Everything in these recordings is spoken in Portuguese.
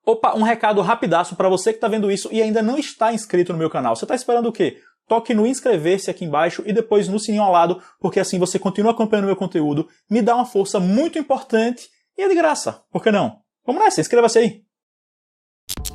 Opa, um recado rapidaço para você que está vendo isso e ainda não está inscrito no meu canal. Você está esperando o quê? Toque no inscrever-se aqui embaixo e depois no sininho ao lado, porque assim você continua acompanhando meu conteúdo, me dá uma força muito importante e é de graça. Por que não? Vamos nessa, inscreva-se aí!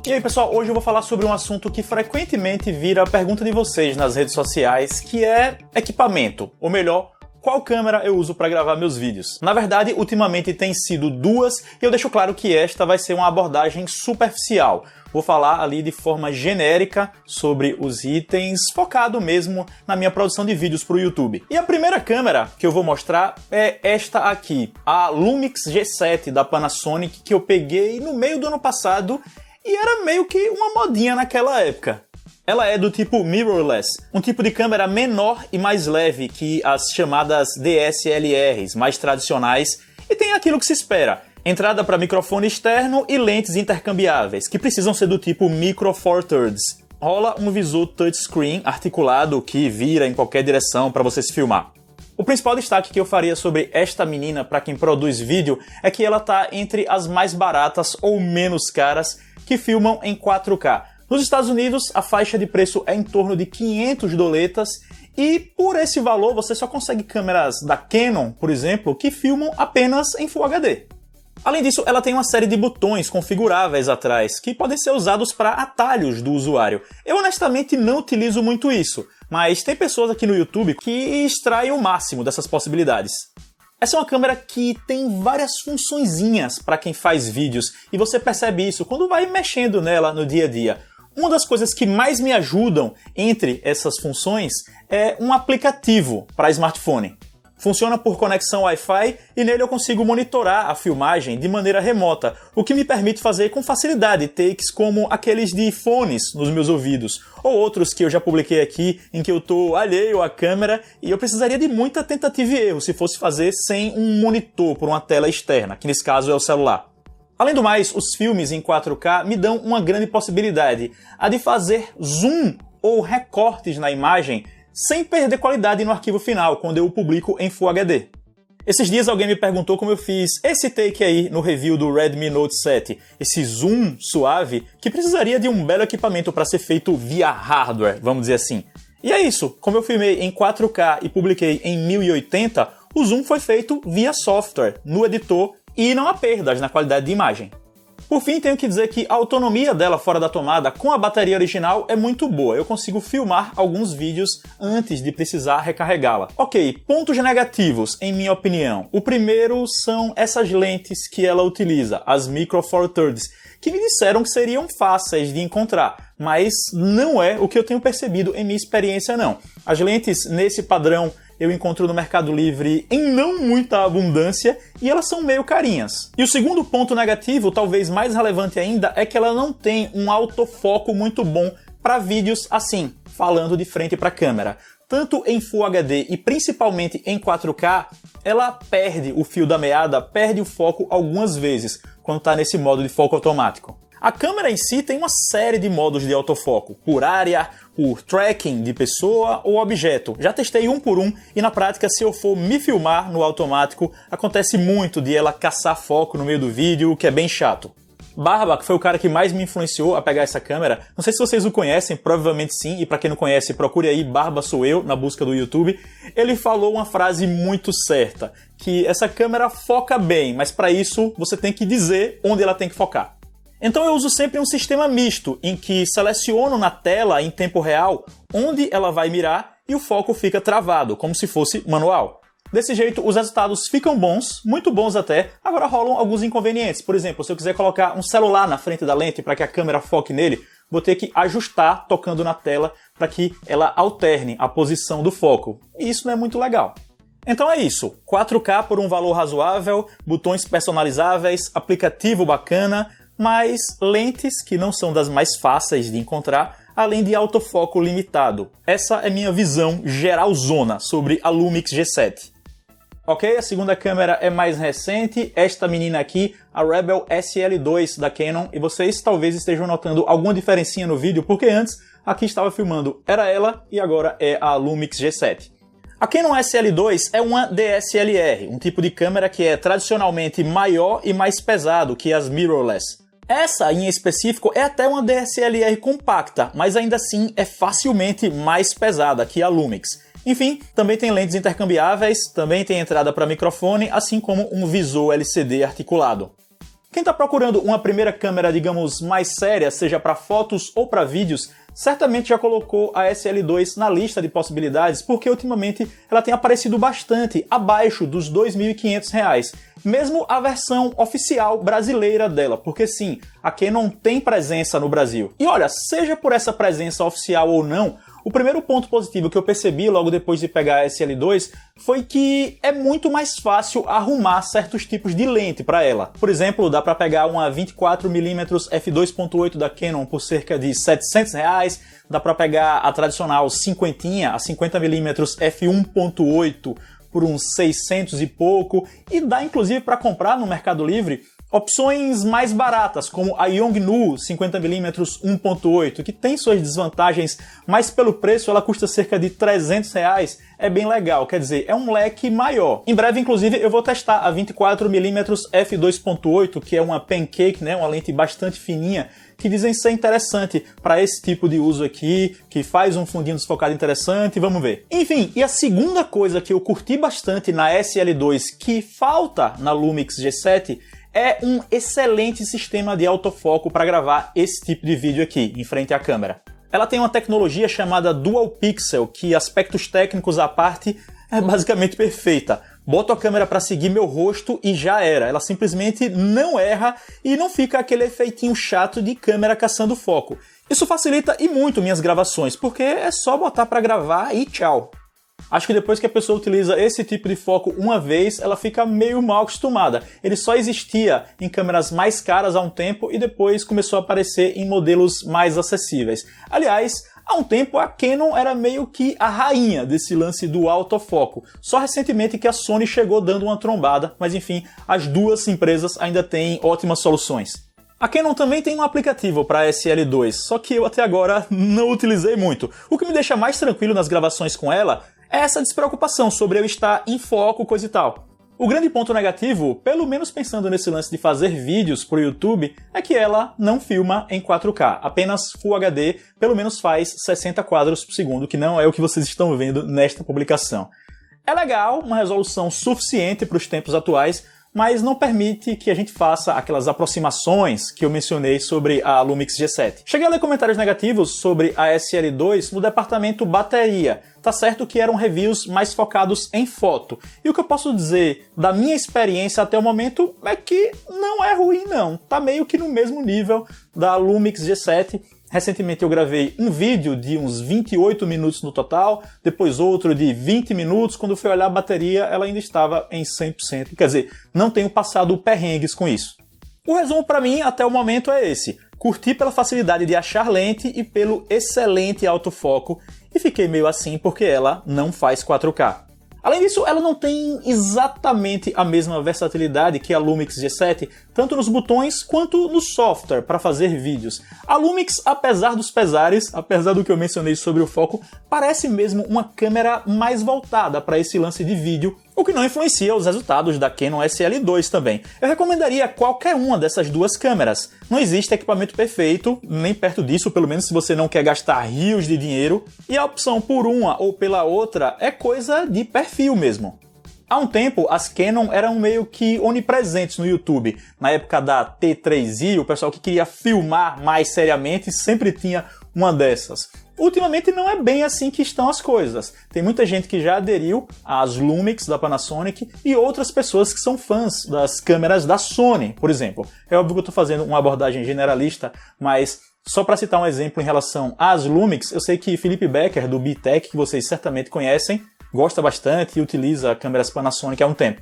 E aí pessoal, hoje eu vou falar sobre um assunto que frequentemente vira pergunta de vocês nas redes sociais, que é equipamento, ou melhor, qual câmera eu uso para gravar meus vídeos. Na verdade, ultimamente tem sido duas, e eu deixo claro que esta vai ser uma abordagem superficial. Vou falar ali de forma genérica sobre os itens, focado mesmo na minha produção de vídeos para o YouTube. E a primeira câmera que eu vou mostrar é esta aqui, a Lumix G7 da Panasonic, que eu peguei no meio do ano passado e era meio que uma modinha naquela época. Ela é do tipo mirrorless, um tipo de câmera menor e mais leve que as chamadas DSLRs mais tradicionais, e tem aquilo que se espera: entrada para microfone externo e lentes intercambiáveis, que precisam ser do tipo Micro Four Thirds. Rola um visor touchscreen articulado que vira em qualquer direção para você se filmar. O principal destaque que eu faria sobre esta menina para quem produz vídeo é que ela está entre as mais baratas ou menos caras que filmam em 4K. Nos Estados Unidos, a faixa de preço é em torno de 500 doletas e por esse valor você só consegue câmeras da Canon, por exemplo, que filmam apenas em Full HD. Além disso, ela tem uma série de botões configuráveis atrás, que podem ser usados para atalhos do usuário. Eu honestamente não utilizo muito isso, mas tem pessoas aqui no YouTube que extraem o máximo dessas possibilidades. Essa é uma câmera que tem várias funçõezinhas para quem faz vídeos, e você percebe isso quando vai mexendo nela no dia a dia. Uma das coisas que mais me ajudam entre essas funções é um aplicativo para smartphone. Funciona por conexão Wi-Fi e nele eu consigo monitorar a filmagem de maneira remota, o que me permite fazer com facilidade takes como aqueles de fones nos meus ouvidos, ou outros que eu já publiquei aqui em que eu estou alheio à câmera e eu precisaria de muita tentativa e erro se fosse fazer sem um monitor por uma tela externa, que nesse caso é o celular. Além do mais, os filmes em 4K me dão uma grande possibilidade, a de fazer zoom ou recortes na imagem sem perder qualidade no arquivo final, quando eu o publico em Full HD. Esses dias alguém me perguntou como eu fiz esse take aí no review do Redmi Note 7, esse zoom suave que precisaria de um belo equipamento para ser feito via hardware, vamos dizer assim. E é isso, como eu filmei em 4K e publiquei em 1080, o zoom foi feito via software, no editor, e não há perdas na qualidade de imagem. Por fim, tenho que dizer que a autonomia dela fora da tomada com a bateria original é muito boa. Eu consigo filmar alguns vídeos antes de precisar recarregá-la. Ok, pontos negativos, em minha opinião. O primeiro são essas lentes que ela utiliza, as Micro Four Thirds, que me disseram que seriam fáceis de encontrar, mas não é o que eu tenho percebido em minha experiência não. As lentes nesse padrão eu encontro no Mercado Livre em não muita abundância e elas são meio carinhas. E o segundo ponto negativo, talvez mais relevante ainda, é que ela não tem um autofoco muito bom para vídeos assim, falando de frente para a câmera. Tanto em Full HD e principalmente em 4K, ela perde o fio da meada, perde o foco algumas vezes quando está nesse modo de foco automático. A câmera em si tem uma série de modos de autofoco, por área, por tracking de pessoa ou objeto. Já testei um por um e na prática, se eu for me filmar no automático, acontece muito de ela caçar foco no meio do vídeo, o que é bem chato. Barba, que foi o cara que mais me influenciou a pegar essa câmera, não sei se vocês o conhecem, provavelmente sim, e para quem não conhece, procure aí Barba Sou Eu na busca do YouTube. Ele falou uma frase muito certa, que essa câmera foca bem, mas para isso você tem que dizer onde ela tem que focar. Então eu uso sempre um sistema misto, em que seleciono na tela em tempo real onde ela vai mirar e o foco fica travado, como se fosse manual. Desse jeito os resultados ficam bons, muito bons até, agora rolam alguns inconvenientes. Por exemplo, se eu quiser colocar um celular na frente da lente para que a câmera foque nele, vou ter que ajustar tocando na tela para que ela alterne a posição do foco. E isso não é muito legal. Então é isso, 4K por um valor razoável, botões personalizáveis, aplicativo bacana, mas lentes que não são das mais fáceis de encontrar, além de autofoco limitado. Essa é minha visão geralzona sobre a Lumix G7. Ok, a segunda câmera é mais recente, esta menina aqui, a Rebel SL2 da Canon, e vocês talvez estejam notando alguma diferencinha no vídeo, porque antes aqui estava filmando era ela e agora é a Lumix G7. A Canon SL2 é uma DSLR, um tipo de câmera que é tradicionalmente maior e mais pesado que as mirrorless. Essa, em específico, é até uma DSLR compacta, mas ainda assim é facilmente mais pesada que a Lumix. Enfim, também tem lentes intercambiáveis, também tem entrada para microfone, assim como um visor LCD articulado. Quem está procurando uma primeira câmera, digamos, mais séria, seja para fotos ou para vídeos, certamente já colocou a SL2 na lista de possibilidades, porque ultimamente ela tem aparecido bastante abaixo dos R$ 2.500, mesmo a versão oficial brasileira dela, porque sim, a Canon tem presença no Brasil. E olha, seja por essa presença oficial ou não, o primeiro ponto positivo que eu percebi logo depois de pegar a SL2 foi que é muito mais fácil arrumar certos tipos de lente para ela. Por exemplo, dá para pegar uma 24mm f2.8 da Canon por cerca de R$ 700, dá para pegar a tradicional cinquentinha, a 50mm f1.8 por uns 600 e pouco, e dá inclusive para comprar no Mercado Livre opções mais baratas, como a Yongnuo 50mm 1.8, que tem suas desvantagens, mas pelo preço ela custa cerca de R$ 300, é bem legal, quer dizer, é um leque maior. Em breve, inclusive, eu vou testar a 24mm f2.8, que é uma pancake, né, uma lente bastante fininha, que dizem ser interessante para esse tipo de uso aqui, que faz um fundinho desfocado interessante, vamos ver. Enfim, e a segunda coisa que eu curti bastante na SL2 que falta na Lumix G7 é um excelente sistema de autofoco para gravar esse tipo de vídeo aqui, em frente à câmera. Ela tem uma tecnologia chamada Dual Pixel, que, aspectos técnicos à parte, é basicamente perfeita. Boto a câmera para seguir meu rosto e já era. Ela simplesmente não erra e não fica aquele efeitinho chato de câmera caçando foco. Isso facilita e muito minhas gravações, porque é só botar para gravar e tchau. Acho que depois que a pessoa utiliza esse tipo de foco uma vez, ela fica meio mal acostumada. Ele só existia em câmeras mais caras há um tempo e depois começou a aparecer em modelos mais acessíveis. Aliás, há um tempo a Canon era meio que a rainha desse lance do autofoco. Só recentemente que a Sony chegou dando uma trombada, mas enfim, as duas empresas ainda têm ótimas soluções. A Canon também tem um aplicativo para SL2, só que eu até agora não utilizei muito. O que me deixa mais tranquilo nas gravações com ela é essa despreocupação sobre eu estar em foco, coisa e tal. O grande ponto negativo, pelo menos pensando nesse lance de fazer vídeos para o YouTube, é que ela não filma em 4K, apenas Full HD, pelo menos faz 60 quadros por segundo, que não é o que vocês estão vendo nesta publicação. É legal, uma resolução suficiente para os tempos atuais, mas não permite que a gente faça aquelas aproximações que eu mencionei sobre a Lumix G7. Cheguei a ler comentários negativos sobre a SL2 no departamento bateria. Tá certo que eram reviews mais focados em foto. E o que eu posso dizer da minha experiência até o momento é que não é ruim não. Tá meio que no mesmo nível da Lumix G7. Recentemente eu gravei um vídeo de uns 28 minutos no total, depois outro de 20 minutos, quando fui olhar a bateria ela ainda estava em 100%, quer dizer, não tenho passado perrengues com isso. O resumo para mim até o momento é esse: curti pela facilidade de achar lente e pelo excelente autofoco, e fiquei meio assim porque ela não faz 4K. Além disso, ela não tem exatamente a mesma versatilidade que a Lumix G7, tanto nos botões quanto no software para fazer vídeos. A Lumix, apesar dos pesares, apesar do que eu mencionei sobre o foco, parece mesmo uma câmera mais voltada para esse lance de vídeo, o que não influencia os resultados da Canon SL2 também. Eu recomendaria qualquer uma dessas duas câmeras. Não existe equipamento perfeito, nem perto disso, pelo menos se você não quer gastar rios de dinheiro, e a opção por uma ou pela outra é coisa de perfil mesmo. Há um tempo, as Canon eram meio que onipresentes no YouTube. Na época da T3i, o pessoal que queria filmar mais seriamente sempre tinha uma dessas. Ultimamente não é bem assim que estão as coisas. Tem muita gente que já aderiu às Lumix da Panasonic e outras pessoas que são fãs das câmeras da Sony, por exemplo. É óbvio que eu estou fazendo uma abordagem generalista, mas só para citar um exemplo em relação às Lumix, eu sei que Felipe Becker, do B-Tech, que vocês certamente conhecem, gosta bastante e utiliza câmeras Panasonic há um tempo.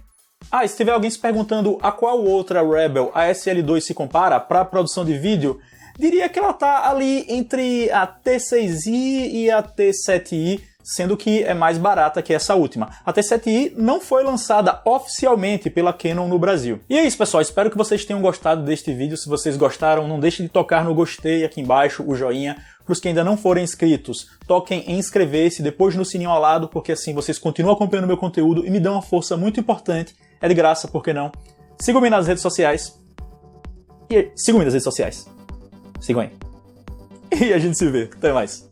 E se tiver alguém se perguntando a qual outra Rebel a SL2 se compara para produção de vídeo, diria que ela está ali entre a T6i e a T7i, sendo que é mais barata que essa última. A T7i não foi lançada oficialmente pela Canon no Brasil. E é isso, pessoal. Espero que vocês tenham gostado deste vídeo. Se vocês gostaram, não deixem de tocar no gostei aqui embaixo, o joinha. Para os que ainda não forem inscritos, toquem em inscrever-se, depois no sininho ao lado, porque assim vocês continuam acompanhando meu conteúdo e me dão uma força muito importante. É de graça, por que não? Sigam-me nas redes sociais. E sigam-me nas redes sociais. Sigam aí. E a gente se vê. Até mais.